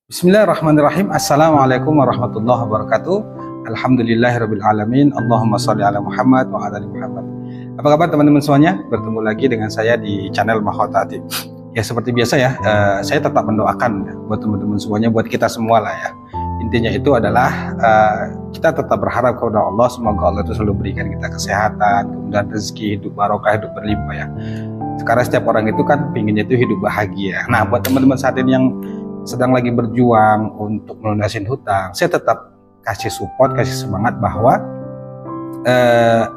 Bismillahirrahmanirrahim. Assalamualaikum warahmatullahi wabarakatuh. Alhamdulillahirabbil alamin. Allahumma shalli ala Muhammad wa ala ali Muhammad. Apa kabar teman-teman semuanya? Bertemu lagi dengan saya di channel Mahkota Atib. Ya seperti biasa ya, saya tetap mendoakan ya, buat teman-teman semuanya, buat kita semua lah ya. Intinya itu adalah kita tetap berharap kepada Allah, semoga Allah itu selalu berikan kita kesehatan, kemudian rezeki, hidup barokah, hidup berlimpah ya. Sekarang setiap orang itu kan pinginnya itu hidup bahagia. Nah buat teman-teman saat ini yang sedang lagi berjuang untuk melunasin hutang, saya tetap kasih support, kasih semangat bahwa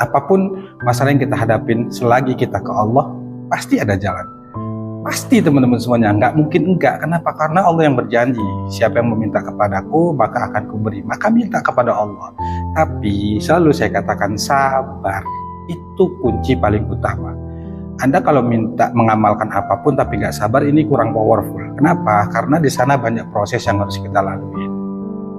apapun masalah yang kita hadapin, selagi kita ke Allah pasti ada jalan. Pasti teman-teman semuanya, nggak mungkin enggak. Kenapa? Karena Allah yang berjanji, siapa yang meminta kepadaku maka akan kuberi. Maka minta kepada Allah. Tapi selalu saya katakan sabar, itu kunci paling utama. Anda kalau minta mengamalkan apapun tapi nggak sabar, ini kurang powerful. Kenapa? Karena di sana banyak proses yang harus kita lalui.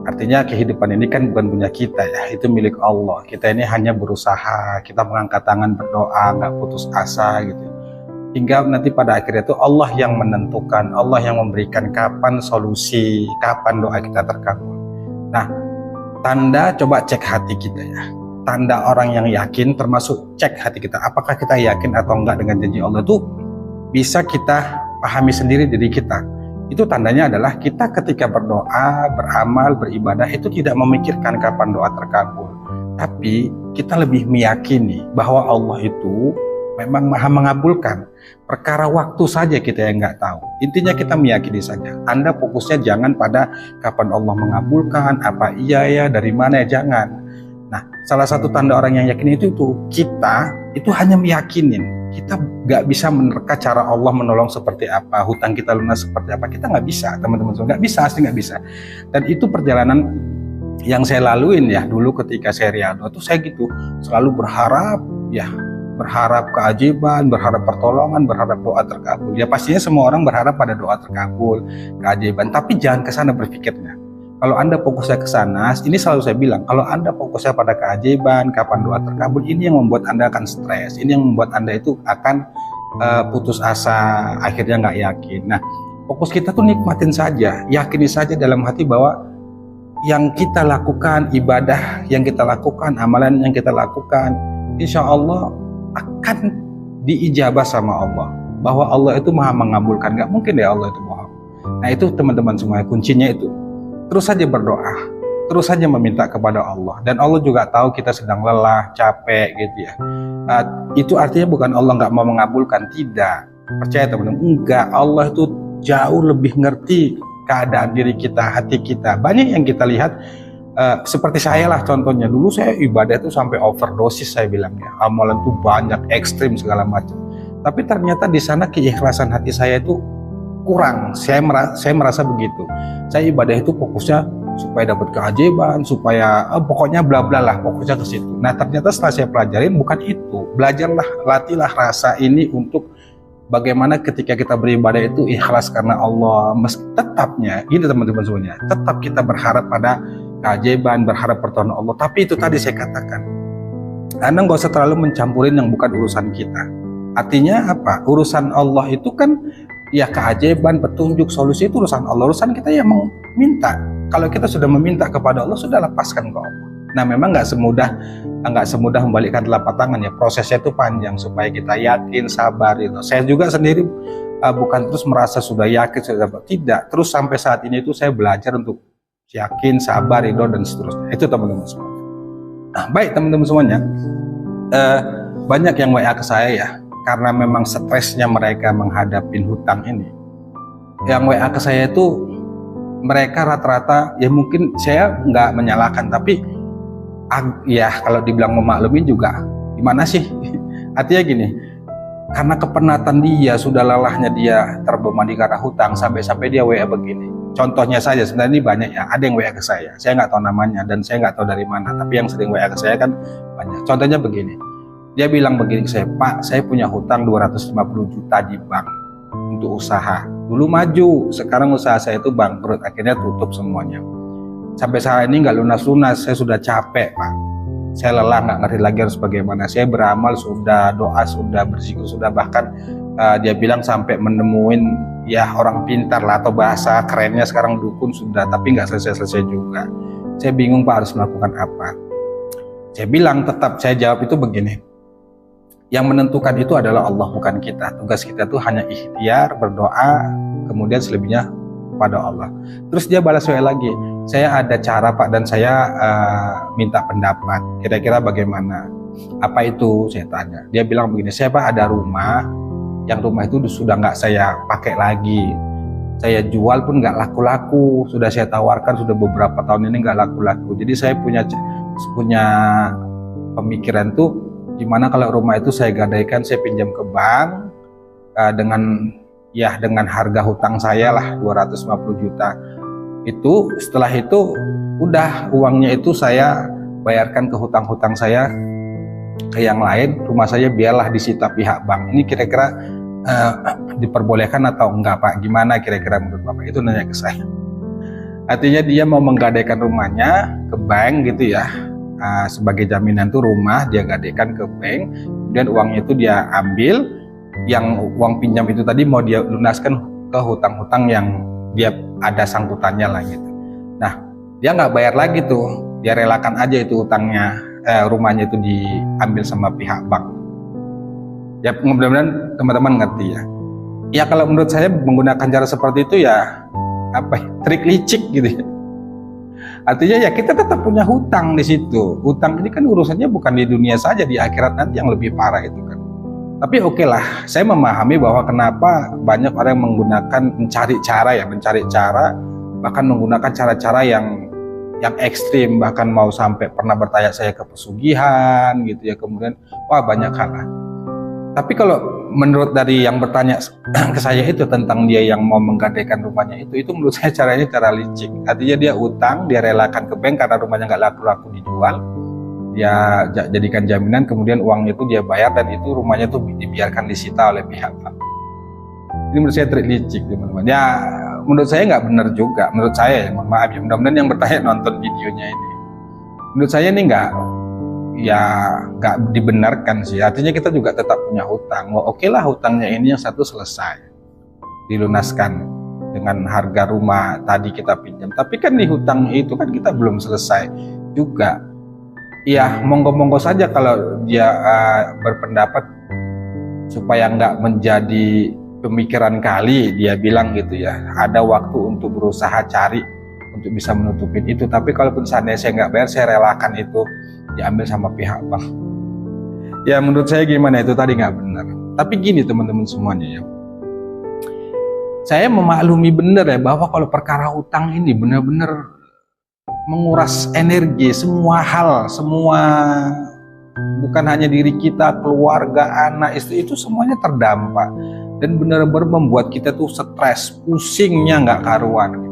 Artinya kehidupan ini kan bukan punya kita ya, itu milik Allah. Kita ini hanya berusaha, kita mengangkat tangan berdoa, nggak putus asa gitu. Hingga nanti pada akhirnya itu Allah yang menentukan, Allah yang memberikan kapan solusi, kapan doa kita terkabul. Nah, tanda coba cek hati kita ya. Tanda orang yang yakin, termasuk cek hati kita, apakah kita yakin atau enggak dengan janji Allah, itu bisa kita pahami sendiri diri kita. Itu tandanya adalah kita ketika berdoa, beramal, beribadah itu tidak memikirkan kapan doa terkabul, tapi kita lebih meyakini bahwa Allah itu memang maha mengabulkan. Perkara waktu saja kita yang nggak tahu. Intinya kita meyakini saja. Anda fokusnya jangan pada kapan Allah mengabulkan, apa iya ya, dari mana ya, jangan. Nah, salah satu tanda orang yang yakin itu kita itu hanya meyakinin. Kita nggak bisa menerka cara Allah menolong seperti apa, hutang kita lunas seperti apa. Kita nggak bisa, teman-teman. Nggak bisa, asli nggak bisa. Dan itu perjalanan yang saya laluin ya dulu ketika saya Riyadhah itu saya gitu, selalu berharap ya, berharap keajaiban, berharap pertolongan, berharap doa terkabul. Ya pastinya semua orang berharap pada doa terkabul, keajaiban. Tapi jangan ke sana berpikirnya. Kalau Anda fokusnya ke sana, ini selalu saya bilang, kalau Anda fokusnya pada keajaiban, kapan doa terkabul, ini yang membuat Anda akan stres, ini yang membuat Anda itu akan putus asa, akhirnya nggak yakin. Nah, fokus kita tuh nikmatin saja, yakini saja dalam hati bahwa yang kita lakukan, ibadah yang kita lakukan, amalan yang kita lakukan, insya Allah akan diijabah sama Allah. Bahwa Allah itu maha mengabulkan, nggak mungkin ya Allah itu bohong. Nah itu teman-teman semua, kuncinya itu. Terus saja berdoa, terus saja meminta kepada Allah. Dan Allah juga tahu kita sedang lelah, capek gitu ya. Itu artinya bukan Allah nggak mau mengabulkan, tidak. Percaya teman-teman, enggak. Allah itu jauh lebih ngerti keadaan diri kita, hati kita. Banyak yang kita lihat, seperti saya lah contohnya. Dulu saya ibadah itu sampai overdosis saya bilangnya. Amalan itu banyak, ekstrim segala macam. Tapi ternyata di sana keikhlasan hati saya itu kurang. Saya merasa begitu. Saya ibadah itu fokusnya supaya dapat keajaiban, supaya pokoknya bla bla lah, fokusnya ke situ. Nah ternyata setelah saya pelajarin bukan itu. Belajarlah, latihlah rasa ini untuk bagaimana ketika kita beribadah itu ikhlas karena Allah. Tetapnya, gini teman-teman semuanya, tetap kita berharap pada keajaiban, berharap pertolongan Allah. Tapi itu tadi saya katakan, Anda nggak usah terlalu mencampurin yang bukan urusan kita. Artinya apa? Urusan Allah itu kan ya keajaiban, petunjuk, solusi itu urusan Allah. Urusan kita yang meminta. Kalau kita sudah meminta kepada Allah, sudah lepaskan ke Allah. Nah memang nggak semudah membalikkan telapak tangan ya. Prosesnya itu panjang supaya kita yakin, sabar itu. Saya juga sendiri bukan terus merasa sudah yakin, sudah tidak. Terus sampai saat ini itu saya belajar untuk yakin, sabar, ridho dan seterusnya. Itu teman-teman semua. Nah, baik teman-teman semuanya. Banyak yang WA ke saya ya. Karena memang stresnya mereka menghadapi hutang ini. Yang WA ke saya itu mereka rata-rata, ya mungkin saya nggak menyalahkan, tapi ya kalau dibilang memaklumin juga gimana sih? Artinya gini, karena kepenatan dia, sudah lelahnya dia terbebani karena hutang, sampai-sampai dia WA begini. Contohnya saja, sebenarnya ini banyak ya, ada yang WA ke saya nggak tahu namanya dan saya nggak tahu dari mana, tapi yang sering WA ke saya kan banyak. Contohnya begini, dia bilang begini ke saya, Pak, saya punya hutang 250 juta di bank untuk usaha. Dulu maju, sekarang usaha saya itu bangkrut, akhirnya tutup semuanya. Sampai saat ini nggak lunas-lunas, saya sudah capek, Pak. Saya lelah, nggak ngerti lagi harus bagaimana. Saya beramal sudah, doa sudah, berzikir sudah, bahkan dia bilang sampai menemuin ya orang pintar lah, atau bahasa kerennya sekarang dukun sudah, tapi nggak selesai-selesai juga. Saya bingung Pak harus melakukan apa. Saya bilang tetap, saya jawab itu begini, yang menentukan itu adalah Allah, bukan kita. Tugas kita tuh hanya ikhtiar, berdoa, kemudian selebihnya pada Allah. Terus dia balas saya lagi, saya ada cara Pak, dan saya minta pendapat, kira-kira bagaimana? Apa itu? Saya tanya. Dia bilang begini, saya Pak ada rumah, yang rumah itu sudah nggak saya pakai lagi, saya jual pun nggak laku-laku, sudah saya tawarkan sudah beberapa tahun ini nggak laku-laku. Jadi saya punya pemikiran tuh, gimana kalau rumah itu saya gadaikan, saya pinjam ke bank dengan harga hutang saya lah 250 juta. Itu setelah itu udah uangnya itu saya bayarkan ke hutang-hutang saya ke yang lain, rumah saya biarlah disita pihak bank. Ini kira-kira diperbolehkan atau enggak Pak? Gimana kira-kira menurut Bapak? Itu nanya ke saya. Artinya dia mau menggadaikan rumahnya ke bank gitu ya, sebagai jaminan tuh rumah dia gadaikan ke bank, kemudian uangnya itu dia ambil, yang uang pinjam itu tadi mau dia lunaskan ke hutang-hutang yang dia ada sangkutannya lah gitu. Nah dia nggak bayar lagi tuh, dia relakan aja itu hutangnya, rumahnya itu diambil sama pihak bank. Ya mudah-mudahan teman-teman ngerti ya. Ya kalau menurut saya menggunakan cara seperti itu ya trik licik gitu ya. Artinya ya kita tetap punya hutang di situ. Hutang ini kan urusannya bukan di dunia saja, di akhirat nanti yang lebih parah itu kan. Tapi oke lah, saya memahami bahwa kenapa banyak orang yang mencari cara, bahkan menggunakan cara-cara yang ekstrim, bahkan mau sampai pernah bertanya saya ke pesugihan gitu ya, kemudian wah banyak hal lah. Tapi kalau menurut dari yang bertanya ke saya itu tentang dia yang mau menggadaikan rumahnya itu menurut saya caranya cara licik. Artinya dia utang, dia relakan ke bank karena rumahnya nggak laku-laku dijual, dia jadikan jaminan, kemudian uang itu dia bayar, dan itu rumahnya itu dibiarkan disita oleh pihak bank. Ini menurut saya trik licik teman-teman. Ya menurut saya nggak benar juga, menurut saya ya, mohon maaf ya, mudah-mudahan yang bertanya nonton videonya ini. Menurut saya ini nggak dibenarkan sih. Artinya kita juga tetap punya hutang. Oke lah hutangnya ini yang satu selesai dilunaskan dengan harga rumah tadi kita pinjam, tapi kan di hutang itu kan kita belum selesai juga. Ya monggo-monggo saja kalau dia berpendapat supaya nggak menjadi pemikiran kali, dia bilang gitu ya, ada waktu untuk berusaha cari untuk bisa menutupin itu. Tapi kalaupun seandainya saya nggak bayar, saya relakan itu diambil sama pihak bank. Ya menurut saya gimana, itu tadi nggak benar. Tapi gini teman-teman semuanya ya, saya memaklumi benar ya bahwa kalau perkara hutang ini benar-benar menguras energi, semua hal, bukan hanya diri kita, keluarga, anak, istri, itu semuanya terdampak dan benar-benar membuat kita tuh stres, pusingnya nggak karuan gitu.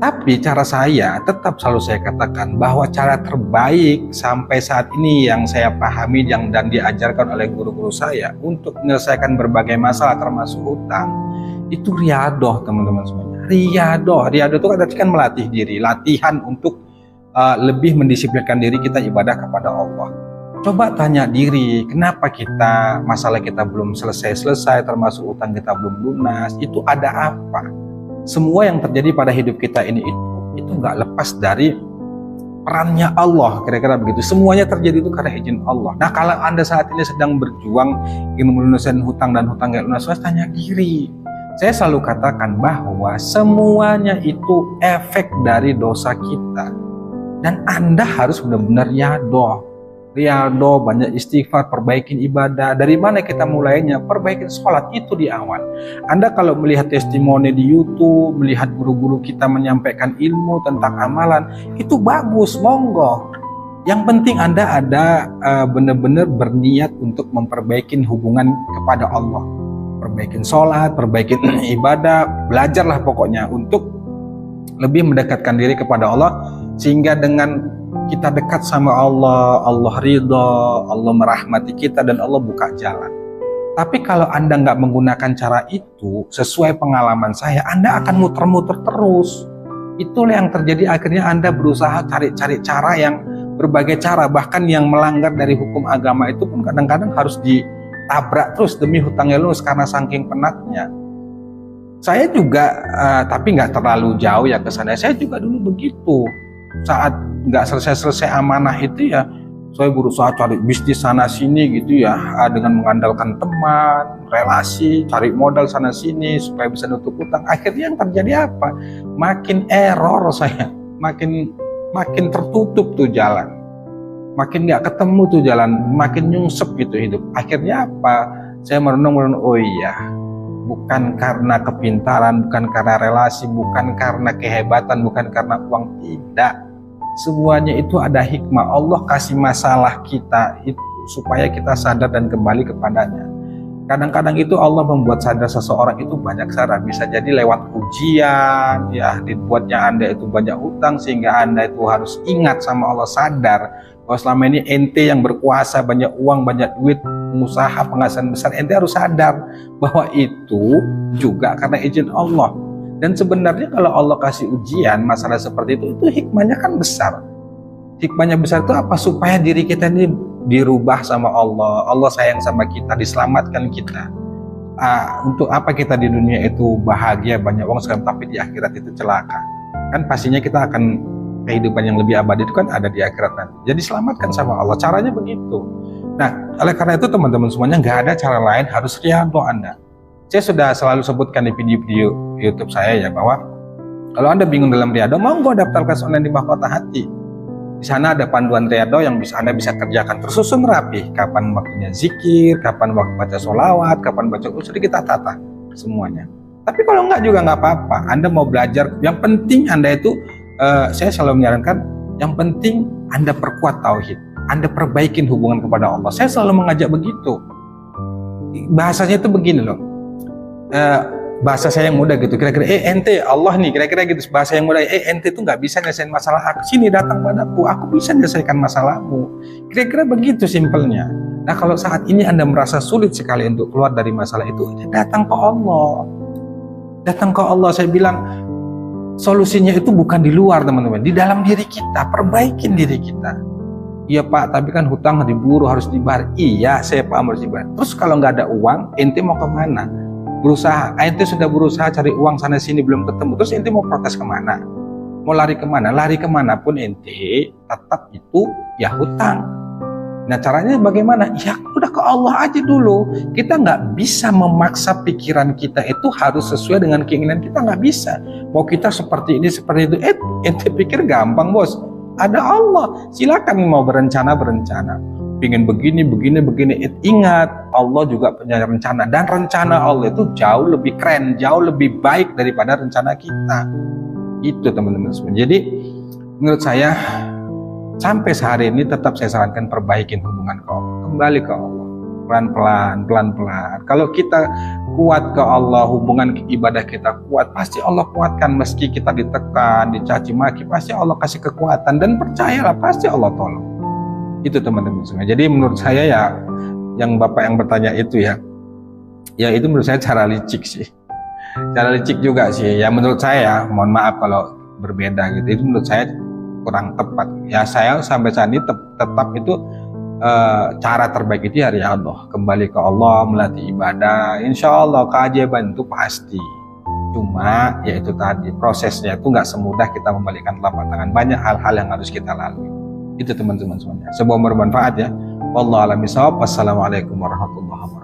Tapi cara saya tetap selalu saya katakan bahwa cara terbaik sampai saat ini yang saya pahami dan diajarkan oleh guru-guru saya untuk menyelesaikan berbagai masalah termasuk hutang itu riyadoh teman-teman semuanya. Riyadoh itu kan melatih diri, latihan untuk lebih mendisiplinkan diri kita ibadah kepada Allah. Coba tanya diri, kenapa masalah kita belum selesai, termasuk hutang kita belum lunas, itu ada apa? Semua yang terjadi pada hidup kita ini itu nggak lepas dari perannya Allah, kira-kira begitu. Semuanya terjadi itu karena izin Allah. Nah kalau Anda saat ini sedang berjuang ingin melunaskan hutang dan hutang nggak lunas, tanya diri. Saya selalu katakan bahwa semuanya itu efek dari dosa kita, dan Anda harus benar-benar riado, banyak istighfar, perbaikin ibadah. Dari mana kita mulainya? Perbaikin sholat itu di awal. Anda kalau melihat testimoni di YouTube, melihat guru-guru kita menyampaikan ilmu tentang amalan, itu bagus, monggo. Yang penting Anda ada benar-benar berniat untuk memperbaiki hubungan kepada Allah, perbaikin sholat, perbaikin ibadah, belajarlah pokoknya untuk lebih mendekatkan diri kepada Allah, sehingga dengan kita dekat sama Allah, Allah ridho, Allah merahmati kita, dan Allah buka jalan. Tapi kalau Anda nggak menggunakan cara itu, sesuai pengalaman saya, Anda akan muter-muter terus. Itulah yang terjadi, akhirnya Anda berusaha cari-cari cara yang berbagai cara, bahkan yang melanggar dari hukum agama itu pun kadang-kadang harus ditabrak terus demi hutangnya lunas karena saking penatnya. Saya juga, tapi nggak terlalu jauh ya ke sana. Saya juga dulu begitu. Saat nggak selesai-selesai amanah itu ya, saya berusaha cari bisnis sana sini gitu ya, dengan mengandalkan teman, relasi, cari modal sana sini supaya bisa nutup utang. Akhirnya yang terjadi apa? Makin error saya, makin tertutup tuh jalan, makin nggak ketemu tuh jalan, makin nyungsep gitu hidup. Akhirnya apa? Saya merenung, oh iya, bukan karena kepintaran, bukan karena relasi, bukan karena kehebatan, bukan karena uang, tidak. Semuanya itu ada hikmah. Allah kasih masalah kita itu supaya kita sadar dan kembali kepadanya. Kadang-kadang itu Allah membuat sadar seseorang itu banyak cara. Bisa jadi lewat ujian, ya, dibuatnya Anda itu banyak hutang sehingga Anda itu harus ingat sama Allah, sadar bahwa selama ini ente yang berkuasa, banyak uang, banyak duit, pengusaha, penghasilan besar, ente harus sadar bahwa itu juga karena izin Allah. Dan sebenarnya kalau Allah kasih ujian masalah seperti itu hikmahnya kan besar. Hikmahnya besar itu apa? Supaya diri kita ini dirubah sama Allah. Allah sayang sama kita, diselamatkan kita. Untuk apa kita di dunia itu bahagia, banyak uang sekarang, tapi di akhirat itu celaka? Kan pastinya kita akan kehidupan yang lebih abadi itu kan ada di akhirat nanti. Jadi selamatkan sama Allah. Caranya begitu. Nah, oleh karena itu teman-teman semuanya, nggak ada cara lain, harus riyadhah Anda. Saya sudah selalu sebutkan di video-video YouTube saya ya, bahwa kalau Anda bingung dalam riyadhah, monggo daftar kelas online di Mahkota Hati. Di sana ada panduan riyadhah yang Anda bisa kerjakan tersusun rapi. Kapan waktunya zikir, kapan waktu baca sholawat, kapan baca usul, kita tata semuanya. Tapi kalau enggak juga nggak apa-apa. Anda mau belajar, yang penting Anda itu, saya selalu menyarankan, yang penting Anda perkuat tauhid, Anda perbaikin hubungan kepada Allah. Saya selalu mengajak begitu. Bahasanya itu begini loh. Bahasa saya yang mudah gitu, kira-kira ente Allah nih, kira-kira gitu bahasa yang mudah. Ente tuh nggak bisa nyelesain masalah aku, sini datang padaku, aku bisa menyelesaikan masalahmu. Kira-kira begitu simpelnya. Nah, kalau saat ini Anda merasa sulit sekali untuk keluar dari masalah itu, datang ke Allah. Datang ke Allah. Saya bilang solusinya itu bukan di luar teman-teman, di dalam diri kita. Perbaikin diri kita. Iya Pak, tapi kan hutang diburu, harus dibayar. Iya, saya paham harus dibayar. Terus kalau nggak ada uang, ente mau kemana? Berusaha, ente sudah berusaha cari uang sana sini belum ketemu, terus ente mau protes kemana? Mau lari kemana? Lari kemanapun ente tetap itu ya hutang. Nah, caranya bagaimana? Ya udah ke Allah aja dulu. Kita nggak bisa memaksa pikiran kita itu harus sesuai dengan keinginan kita, nggak bisa. Mau kita seperti ini seperti itu, ente pikir gampang bos? Ada Allah, silakan mau berencana. Pingin begini. Ingat, Allah juga punya rencana. Dan rencana Allah itu jauh lebih keren, jauh lebih baik daripada rencana kita. Itu teman-teman semua. Jadi, menurut saya, sampai sehari ini tetap saya sarankan perbaikin hubungan ke Allah. Kembali ke Allah. Pelan-pelan. Kalau kita kuat ke Allah, hubungan ibadah kita kuat, pasti Allah kuatkan. Meski kita ditekan, dicaci maki, pasti Allah kasih kekuatan. Dan percayalah, pasti Allah tolong. Itu teman-teman semua. Jadi menurut saya ya, yang Bapak yang bertanya itu ya itu menurut saya cara licik sih. Cara licik juga sih. Ya menurut saya, mohon maaf kalau berbeda gitu. Itu menurut saya kurang tepat. Ya saya sampai saat ini tetap itu cara terbaik itu ya riyadhah. Kembali ke Allah, melatih ibadah. Insya Allah keajaiban itu pasti. Cuma ya itu tadi, prosesnya itu nggak semudah kita membalikan telapak tangan. Banyak hal-hal yang harus kita lalui. Itu teman-teman semuanya. Semoga bermanfaat ya. Wallahu a'lam bishawab. Wassalamualaikum warahmatullahi wabarakatuh.